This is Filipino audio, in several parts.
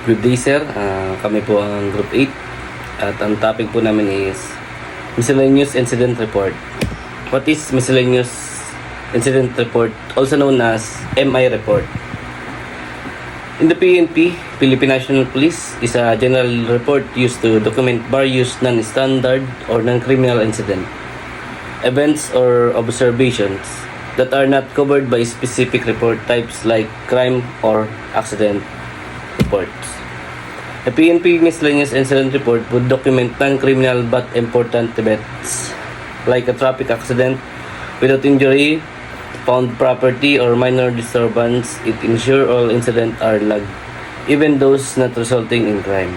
Good day sir, kami po ang Group 8 at ang topic po namin is Miscellaneous Incident Report. What is Miscellaneous Incident Report, also known as MI Report? In the PNP, Philippine National Police, is a general report used to document various non-standard or non-criminal incident, events or observations that are not covered by specific report types like crime or accident reports. A PNP Miscellaneous Incident Report would document non-criminal but important events like a traffic accident without injury, found property, or minor disturbance. It ensure all incidents are logged, even those not resulting in crime.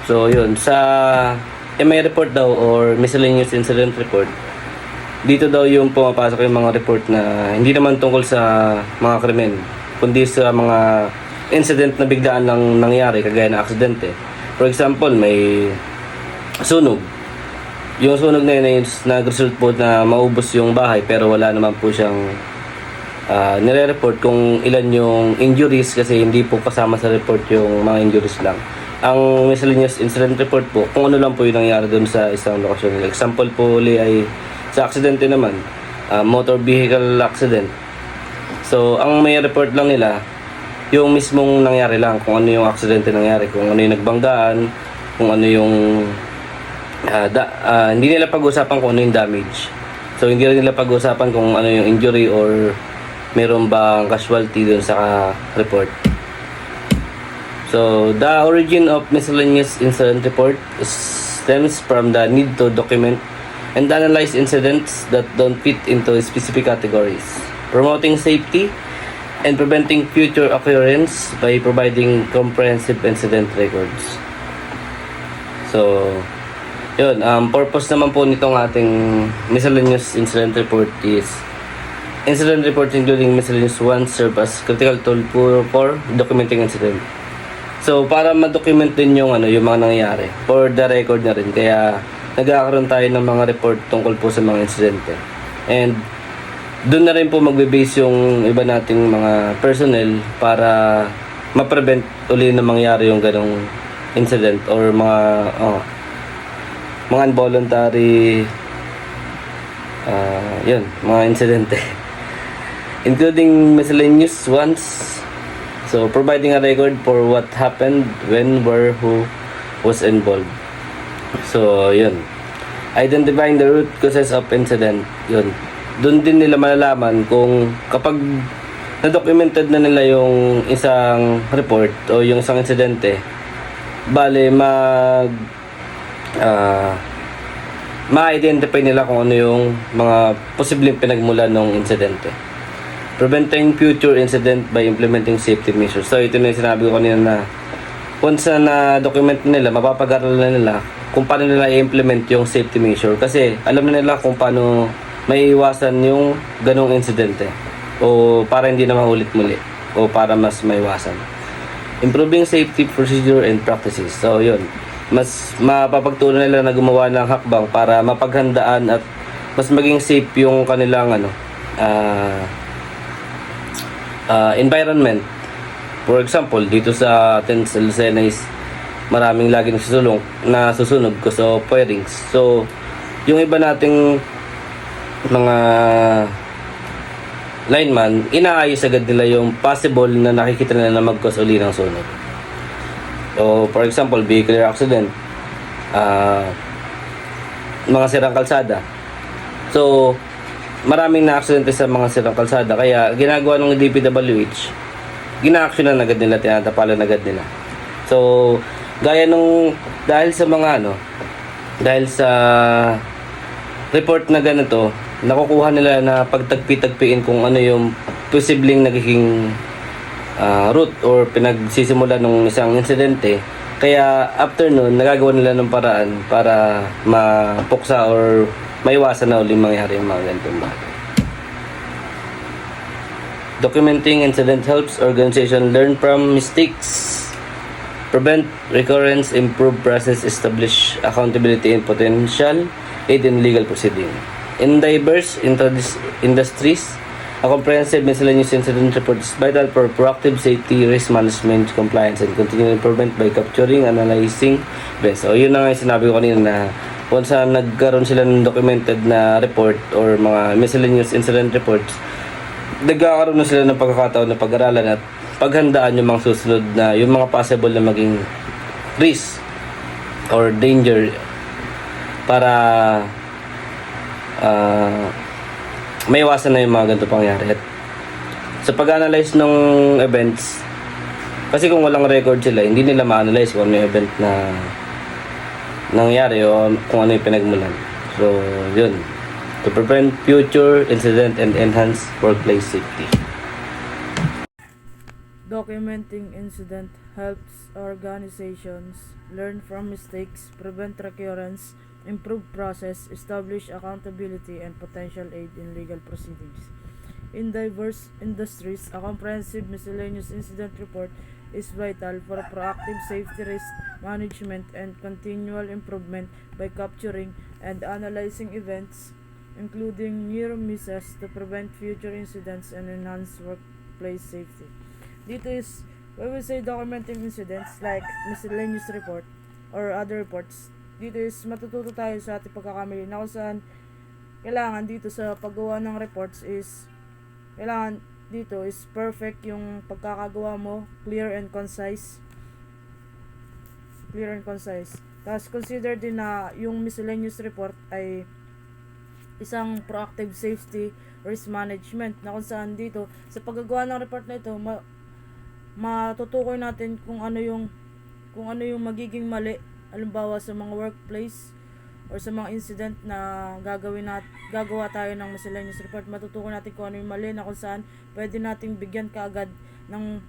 So yun, sa MI report daw or Miscellaneous Incident Report, dito daw yung pumapasok yung mga report na hindi naman tungkol sa mga krimen, kundi sa mga incident na biglaan lang nangyari kagaya ng aksidente. For example, may sunog. Yung sunog na yun ay nag-result po na maubos yung bahay pero wala naman po siyang nire-report kung ilan yung injuries kasi hindi po kasama sa report yung mga injuries lang. Ang Miscellaneous Incident Report po, kung ano lang po yung nangyari doon sa isang lokasyon. Example po uli ay sa aksidente naman, motor vehicle accident. So, ang may report lang nila, yung mismong nangyari lang, kung ano yung aksidente nangyari, kung ano yung nagbanggaan, kung ano yung hindi nila pag-usapan kung ano yung damage. So hindi rin nila pag-usapan kung ano yung injury or meron bang casualty dun sa report. So the origin of Miscellaneous Incident Report stems from the need to document and analyze incidents that don't fit into specific categories, promoting safety and preventing future occurrence by providing comprehensive incident records. So, yun, purpose naman po nitong ating Miscellaneous Incident Report is incident reports including miscellaneous ones serve as critical tool for documenting incident. So, para ma-document din yung mga nangyayari for the record na rin. Kaya nagkakaroon tayo ng mga report tungkol po sa mga insidente. And doon na rin po magbe-base yung iba nating mga personnel para ma-prevent uli na mangyari yung ganong incident or mga involuntary mga insidente including miscellaneous ones. So providing a record for what happened, when, where, who was involved. So yun, identifying the root causes of incident. Yun, doon din nila malalaman kung kapag na-documented na nila yung isang report o yung isang insidente, bale ma-identify nila kung ano yung mga posibleng pinagmulan ng insidente. Preventing future incident by implementing safety measures. So ito na yung sinabi ko kanina na once na na-document nila, mapapag-aral na nila kung paano nila i-implement yung safety measure kasi alam na nila kung paano may iwasan yung ganong insidente o para hindi na maulit muli o para mas maiwasan. Improving safety procedure and practices. So yun, mas mapapagtunan nila na gumawa ng hakbang para mapaghandaan at mas maging safe yung kanilang environment. For example, dito sa atin sa Lucena is maraming lagi nasusunog because of firings. So yung iba nating mga lineman, inaayos agad nila yung possible na nakikita nila na mag-cause uli ng sunog. So, for example, vehicular accident, mga sirang kalsada. So, maraming na-aksidente sa mga sirang kalsada. Kaya, ginagawa ng DPWH, gina-actionan agad nila, tinatapalan agad nila. So, gaya nung, dahil sa report na ganito, nakukuha nila na pagtagpi-tagpiin kung ano yung posibleng nagiging root or pinagsisimula ng isang insidente. Kaya after nun, nagagawa nila ng paraan para mapuksa or maiwasan na ulit mangyari yung mga ganitong bagay. Documenting incident helps organization learn from mistakes, prevent recurrence, improve process, establish accountability and potential aid in legal proceeding. In diverse industries, A comprehensive miscellaneous incident report is vital for proactive safety, risk management, compliance, and continual improvement by capturing, analyzing events. So, yun na nga yung sinabi ko kanina na kung saan nagkaroon sila ng documented na report or mga miscellaneous incident reports, nagkakaroon na sila ng pagkakataon na pag-aralan at paghandaan yung mga susunod na yung mga possible na maging risk or danger para may iwasan na yung mga ganito pangyari. At sa pag-analyze ng events, kasi kung walang record sila, hindi nila ma-analyze kung ano yung event na nangyari o kung ano yung pinagmulan. So, yun. To prevent future incident and enhance workplace safety. Documenting incident helps organizations learn from mistakes, prevent recurrence, improve process, establish accountability, and potential aid in legal proceedings. In diverse industries, a comprehensive miscellaneous incident report is vital for proactive safety risk management and continual improvement by capturing and analyzing events, including near misses, to prevent future incidents and enhance workplace safety. Dito is, when we say documenting incidents like miscellaneous report or other reports, dito is matututo tayo sa ating pagkakamali na kung saan kailangan dito sa paggawa ng reports is kailangan dito is perfect yung pagkakagawa mo, clear and concise. Tapos consider din na yung miscellaneous report ay isang proactive safety risk management na kung saan dito sa paggagawa ng report na ito matutukoy natin kung ano yung magiging mali, halimbawa sa mga workplace or sa mga incident na gagawa tayo ng miscellaneous report. Matutukoy natin kung ano yung mali na kung saan pwede nating bigyan kaagad ng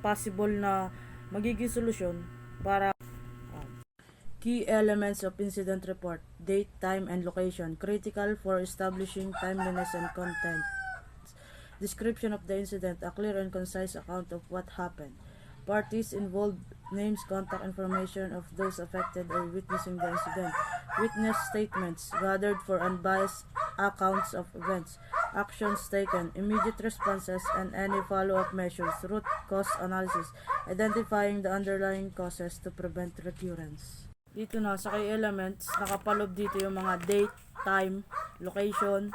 possible na magiging solusyon para key elements of incident report: date, time, and location, critical for establishing timeliness and content. Description of the incident, a clear and concise account of what happened. Parties involved, names, contact information of those affected or witnessing the incident. Witness statements gathered for unbiased accounts of events. Actions taken, immediate responses, and any follow-up measures. Root cause analysis, identifying the underlying causes to prevent recurrence. Dito na sa key elements, nakapalob dito yung mga date, time, location,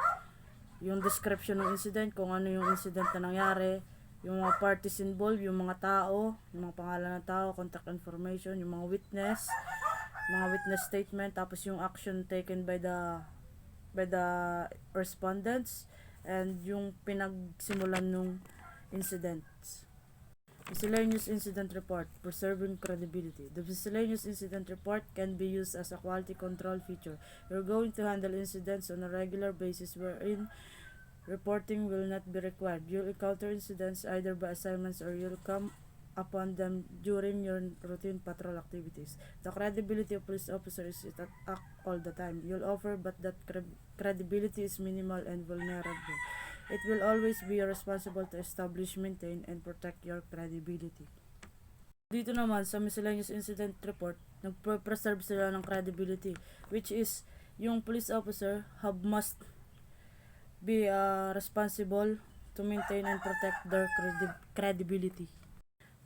yung description ng incident, kung ano yung incident na nangyari, yung mga parties involved, yung mga tao, yung mga pangalan ng tao, contact information, yung mga witness statement, tapos yung action taken by the respondents, and yung pinagsimulan ng incidents. Miscellaneous incident report, preserving credibility. The miscellaneous incident report can be used as a quality control feature. You're going to handle incidents on a regular basis wherein reporting will not be required. You'll encounter incidents either by assignments or you'll come upon them during your routine patrol activities. The credibility of police officers is at act all the time. You'll offer, but that credibility is minimal and vulnerable. It will always be responsible to establish, maintain, and protect your credibility. Dito naman sa miscellaneous incident report, nagpreserve sila ng credibility, which is yung police officer must be responsible to maintain and protect their credibility.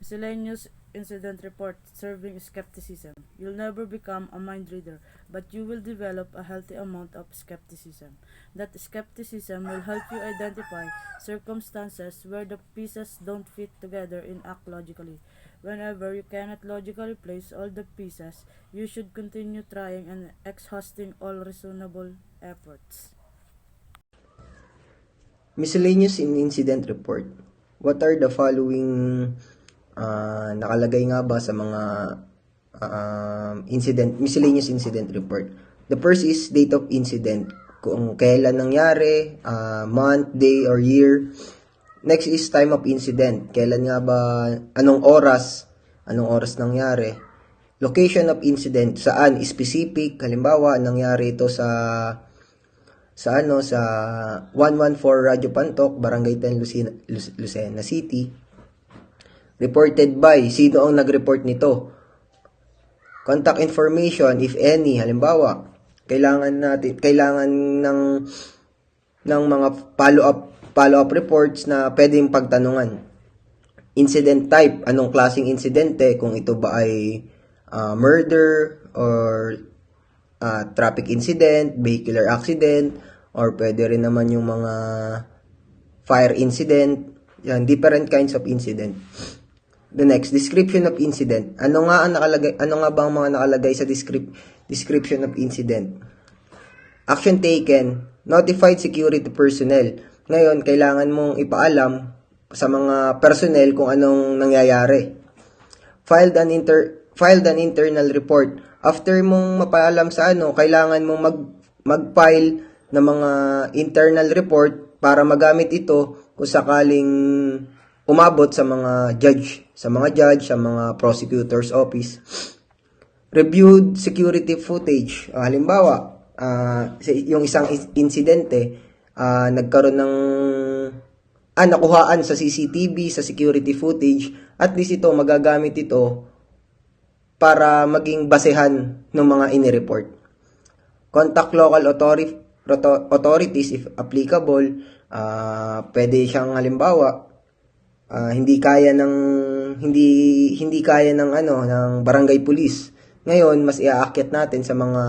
Miscellaneous incident report, serving skepticism. You'll never become a mind reader, but you will develop a healthy amount of skepticism. That skepticism will help you identify circumstances where the pieces don't fit together and act logically. Whenever you cannot logically place all the pieces, you should continue trying and exhausting all reasonable efforts. Miscellaneous incident report. What are the following nakalagay nga ba sa mga miscellaneous incident report? The first is date of incident, kung kailan nangyari, month, day, or year. Next is time of incident, kailan nga ba, anong oras nangyari. Location of incident, saan, specific, halimbawa, nangyari ito sa 114 Radyo Pantok, Barangay 10, Lucena City. Reported by, sino ang nag-report nito? Contact information, if any, halimbawa, kailangan ng mga follow-up reports na pwedeng pagtanungan. Incident type, anong klaseng insidente, kung ito ba ay murder or traffic incident, vehicular accident, or pwede rin naman yung mga fire incident. Yan, different kinds of incident. The next, description of incident. Ano nga ba ang mga nakalagay sa description of incident? Action taken, notified security personnel. Ngayon, kailangan mong ipaalam sa mga personnel kung anong nangyayari. Filed an internal report. After mong mapaalam sa kailangan mong mag-file ng mga internal report para magamit ito kung sakaling umabot sa mga judge, sa mga prosecutor's office. Reviewed security footage. Halimbawa, yung isang insidente, nagkaroon ng nakuhaan sa CCTV, sa security footage, at least ito, magagamit ito para maging basehan ng mga inireport. Contact local authorities if applicable. Pwede siyang halimbawa, hindi kaya ng barangay police. Ngayon, mas iaakit natin sa mga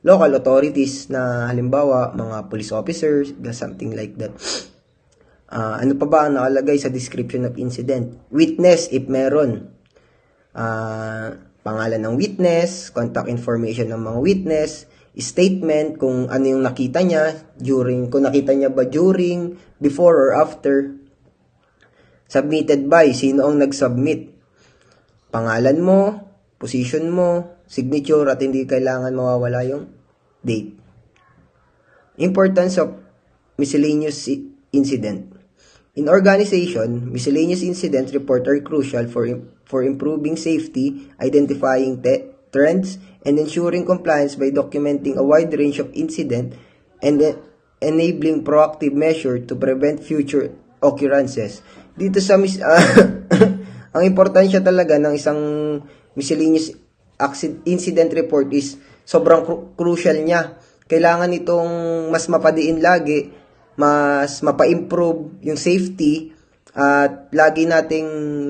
local authorities na halimbawa mga police officers, something like that. Ano pa ba ang nakalagay sa description of incident? Witness, if meron. Pangalan ng witness, contact information ng mga witness, statement kung ano yung nakita niya, kung nakita niya ba during, before, or after. Submitted by, sino ang nag-submit. Pangalan mo, position mo, signature, at hindi kailangan mawawala yung date. Importance of miscellaneous incident. In organization, miscellaneous incident report are crucial for improving safety, identifying trends, and ensuring compliance by documenting a wide range of incident and enabling proactive measure to prevent future occurrences. Dito sa ang importansya talaga ng isang miscellaneous incident report is sobrang crucial niya. Kailangan itong mas mapadiin lagi, mas mapa-improve yung safety, at lagi nating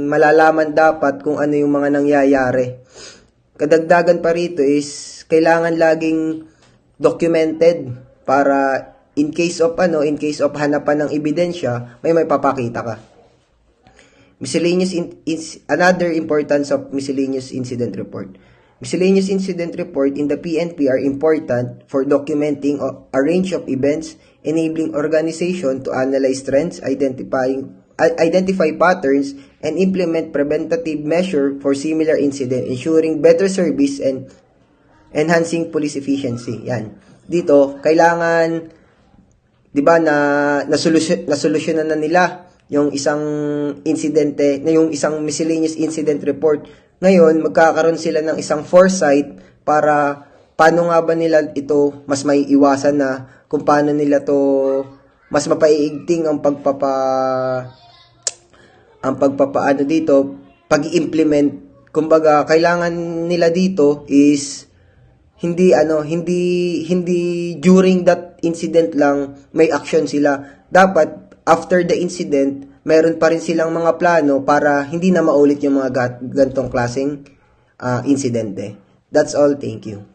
malalaman dapat kung ano yung mga nangyayari. Kadagdagan pa rito is kailangan laging documented para in case of hanapan ng ebidensya, may papakita ka. Another importance of miscellaneous incident report. Miscellaneous incident report in the PNP are important for documenting a range of events, enabling organization to analyze trends, identify patterns, and implement preventative measure for similar incident, ensuring better service and enhancing police efficiency. Yan. Dito, kailangan, di ba, nasolusyonan na nila yung isang insidente, yung isang miscellaneous incident report. Ngayon, magkakaroon sila ng isang foresight para paano nga ba nila ito mas may iwasan na, kung paano nila to mas mapaiigting ang pag-i-implement. Kumbaga, kailangan nila dito is hindi during that incident lang may action sila. Dapat after the incident, meron pa rin silang mga plano para hindi na maulit yung mga gantong klaseng insidente. That's all. Thank you.